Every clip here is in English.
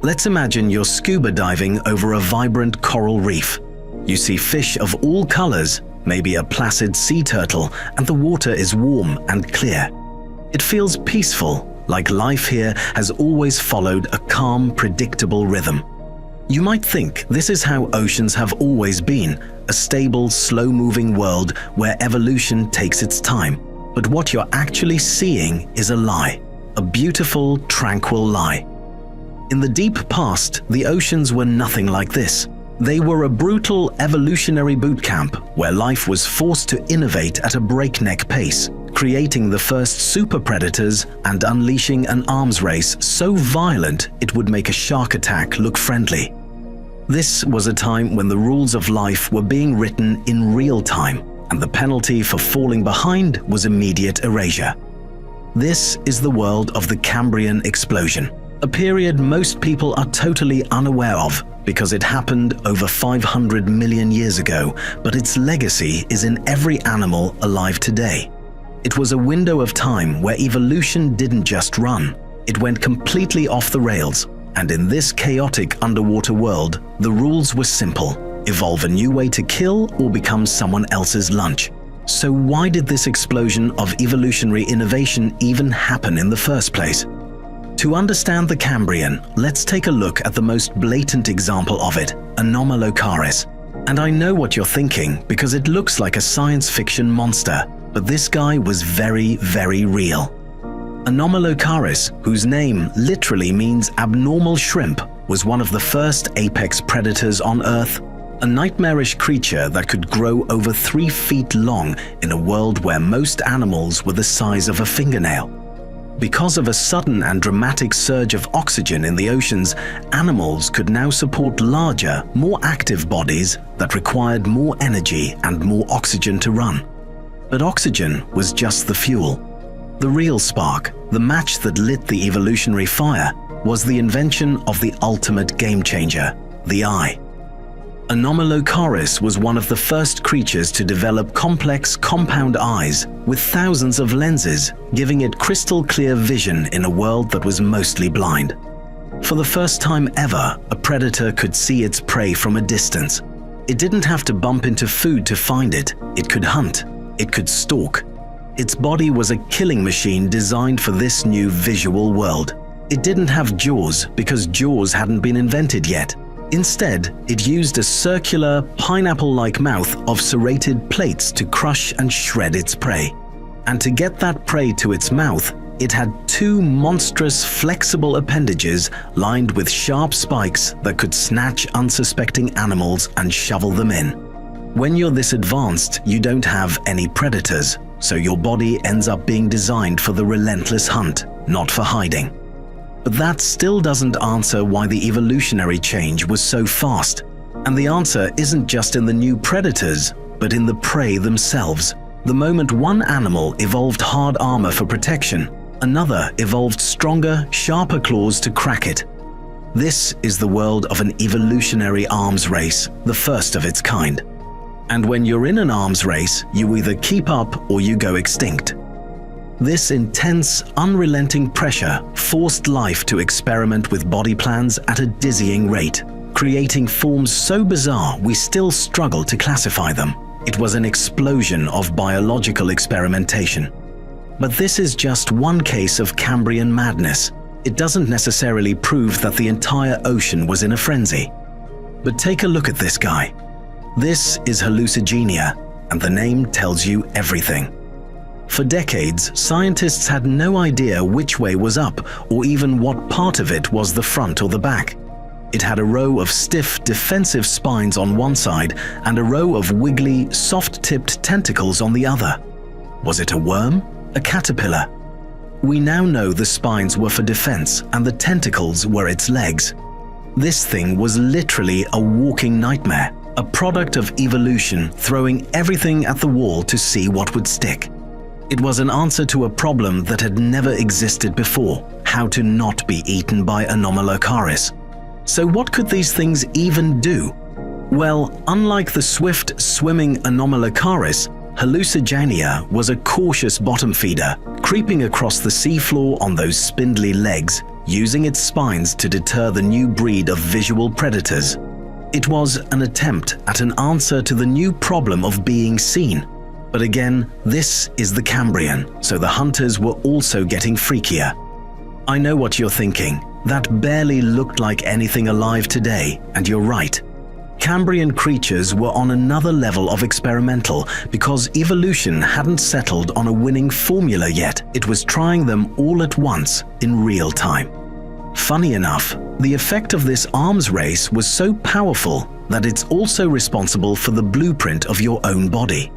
Let's imagine you're scuba diving over a vibrant coral reef. You see fish of all colors, maybe a placid sea turtle, and the water is warm and clear. It feels peaceful, like life here has always followed a calm, predictable rhythm. You might think this is how oceans have always been, a stable, slow-moving world where evolution takes its time. But what you're actually seeing is a lie, a beautiful, tranquil lie. In the deep past, the oceans were nothing like this. They were a brutal evolutionary boot camp where life was forced to innovate at a breakneck pace, creating the first super predators and unleashing an arms race so violent it would make a shark attack look friendly. This was a time when the rules of life were being written in real time, and the penalty for falling behind was immediate erasure. This is the world of the Cambrian Explosion, a period most people are totally unaware of because it happened over 500 million years ago, but its legacy is in every animal alive today. It was a window of time where evolution didn't just run, it went completely off the rails. And in this chaotic underwater world, the rules were simple: evolve a new way to kill or become someone else's lunch. So why did this explosion of evolutionary innovation even happen in the first place? To understand the Cambrian, let's take a look at the most blatant example of it, Anomalocaris. And I know what you're thinking because it looks like a science fiction monster, but this guy was very, very real. Anomalocaris, whose name literally means abnormal shrimp, was one of the first apex predators on Earth, a nightmarish creature that could grow over 3 feet long in a world where most animals were the size of a fingernail. Because of a sudden and dramatic surge of oxygen in the oceans, animals could now support larger, more active bodies that required more energy and more oxygen to run. But oxygen was just the fuel. The real spark, the match that lit the evolutionary fire, was the invention of the ultimate game changer, the eye. Anomalocaris was one of the first creatures to develop complex compound eyes with thousands of lenses, giving it crystal clear vision in a world that was mostly blind. For the first time ever, a predator could see its prey from a distance. It didn't have to bump into food to find it. It could hunt. It could stalk. Its body was a killing machine designed for this new visual world. It didn't have jaws because jaws hadn't been invented yet. Instead, it used a circular, pineapple-like mouth of serrated plates to crush and shred its prey. And to get that prey to its mouth, it had 2 monstrous, flexible appendages lined with sharp spikes that could snatch unsuspecting animals and shovel them in. When you're this advanced, you don't have any predators, so your body ends up being designed for the relentless hunt, not for hiding. But that still doesn't answer why the evolutionary change was so fast. And the answer isn't just in the new predators, but in the prey themselves. The moment one animal evolved hard armor for protection, another evolved stronger, sharper claws to crack it. This is the world of an evolutionary arms race, the first of its kind. And when you're in an arms race, you either keep up or you go extinct. This intense, unrelenting pressure forced life to experiment with body plans at a dizzying rate, creating forms so bizarre we still struggle to classify them. It was an explosion of biological experimentation. But this is just one case of Cambrian madness. It doesn't necessarily prove that the entire ocean was in a frenzy. But take a look at this guy. This is Hallucigenia, and the name tells you everything. For decades, scientists had no idea which way was up or even what part of it was the front or the back. It had a row of stiff, defensive spines on one side and a row of wiggly, soft-tipped tentacles on the other. Was it a worm? A caterpillar? We now know the spines were for defense and the tentacles were its legs. This thing was literally a walking nightmare, a product of evolution throwing everything at the wall to see what would stick. It was an answer to a problem that had never existed before: how to not be eaten by Anomalocaris. So what could these things even do? Well, unlike the swift, swimming Anomalocaris, Hallucigenia was a cautious bottom feeder, creeping across the seafloor on those spindly legs, using its spines to deter the new breed of visual predators. It was an attempt at an answer to the new problem of being seen. But again, this is the Cambrian, so the hunters were also getting freakier. I know what you're thinking. That barely looked like anything alive today, and you're right. Cambrian creatures were on another level of experimental because evolution hadn't settled on a winning formula yet. It was trying them all at once in real time. Funny enough, the effect of this arms race was so powerful that it's also responsible for the blueprint of your own body.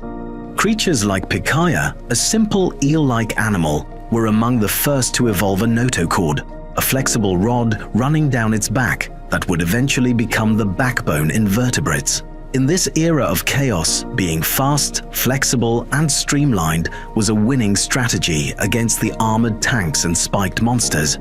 Creatures like Pikaia, a simple eel-like animal, were among the first to evolve a notochord, a flexible rod running down its back that would eventually become the backbone in vertebrates. In this era of chaos, being fast, flexible, and streamlined was a winning strategy against the armored tanks and spiked monsters.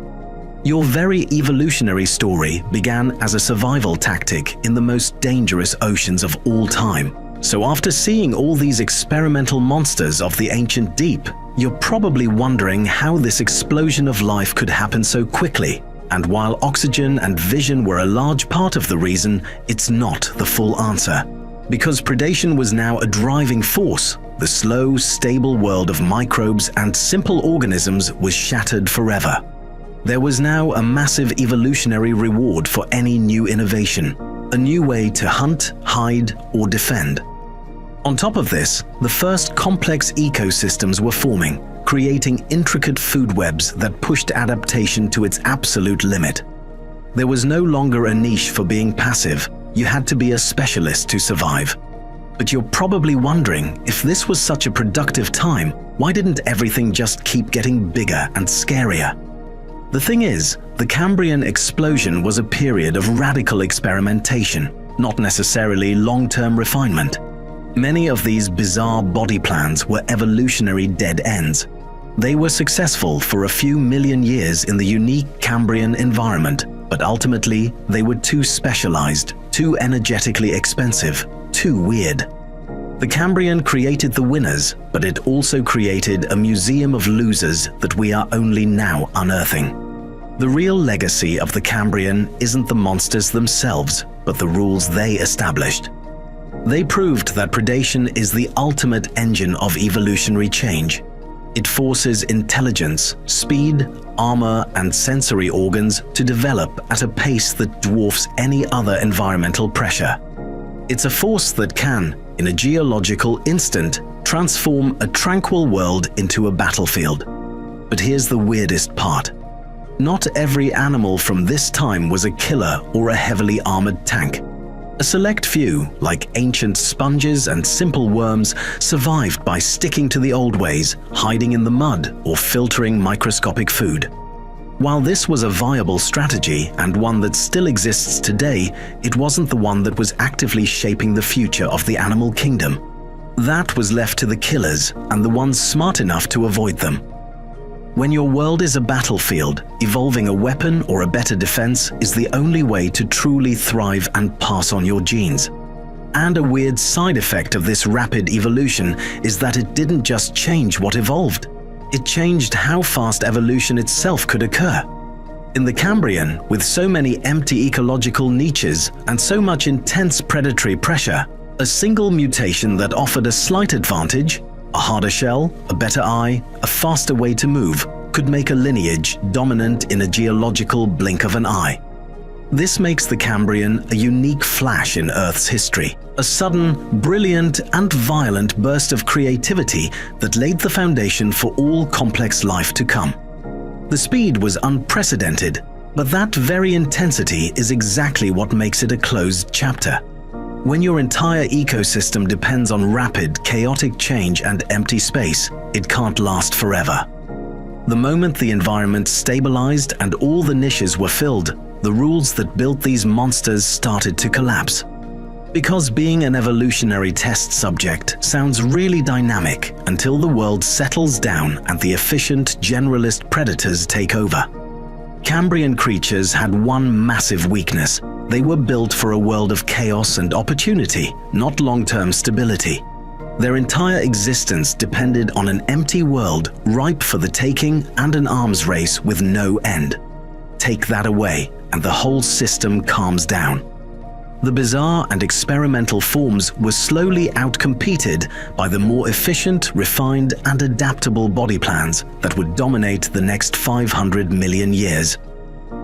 Your very evolutionary story began as a survival tactic in the most dangerous oceans of all time. So after seeing all these experimental monsters of the ancient deep, you're probably wondering how this explosion of life could happen so quickly. And while oxygen and vision were a large part of the reason, it's not the full answer. Because predation was now a driving force, the slow, stable world of microbes and simple organisms was shattered forever. There was now a massive evolutionary reward for any new innovation, a new way to hunt, hide, or defend. On top of this, the first complex ecosystems were forming, creating intricate food webs that pushed adaptation to its absolute limit. There was no longer a niche for being passive. You had to be a specialist to survive. But you're probably wondering, if this was such a productive time, why didn't everything just keep getting bigger and scarier? The thing is, the Cambrian Explosion was a period of radical experimentation, not necessarily long-term refinement. Many of these bizarre body plans were evolutionary dead ends. They were successful for a few million years in the unique Cambrian environment, but ultimately they were too specialized, too energetically expensive, too weird. The Cambrian created the winners, but it also created a museum of losers that we are only now unearthing. The real legacy of the Cambrian isn't the monsters themselves, but the rules they established. They proved that predation is the ultimate engine of evolutionary change. It forces intelligence, speed, armor, and sensory organs to develop at a pace that dwarfs any other environmental pressure. It's a force that can, in a geological instant, transform a tranquil world into a battlefield. But here's the weirdest part. Not every animal from this time was a killer or a heavily armored tank. A select few, like ancient sponges and simple worms, survived by sticking to the old ways, hiding in the mud, or filtering microscopic food. While this was a viable strategy and one that still exists today, it wasn't the one that was actively shaping the future of the animal kingdom. That was left to the killers and the ones smart enough to avoid them. When your world is a battlefield, evolving a weapon or a better defense is the only way to truly thrive and pass on your genes. And a weird side effect of this rapid evolution is that it didn't just change what evolved. It changed how fast evolution itself could occur. In the Cambrian, with so many empty ecological niches and so much intense predatory pressure, a single mutation that offered a slight advantage, a harder shell, a better eye, a faster way to move, could make a lineage dominant in a geological blink of an eye. This makes the Cambrian a unique flash in Earth's history, a sudden, brilliant, and violent burst of creativity that laid the foundation for all complex life to come. The speed was unprecedented, but that very intensity is exactly what makes it a closed chapter. When your entire ecosystem depends on rapid, chaotic change and empty space, it can't last forever. The moment the environment stabilized and all the niches were filled, the rules that built these monsters started to collapse. Because being an evolutionary test subject sounds really dynamic until the world settles down and the efficient generalist predators take over. Cambrian creatures had one massive weakness. They were built for a world of chaos and opportunity, not long-term stability. Their entire existence depended on an empty world ripe for the taking and an arms race with no end. Take that away, and the whole system calms down. The bizarre and experimental forms were slowly outcompeted by the more efficient, refined, and adaptable body plans that would dominate the next 500 million years.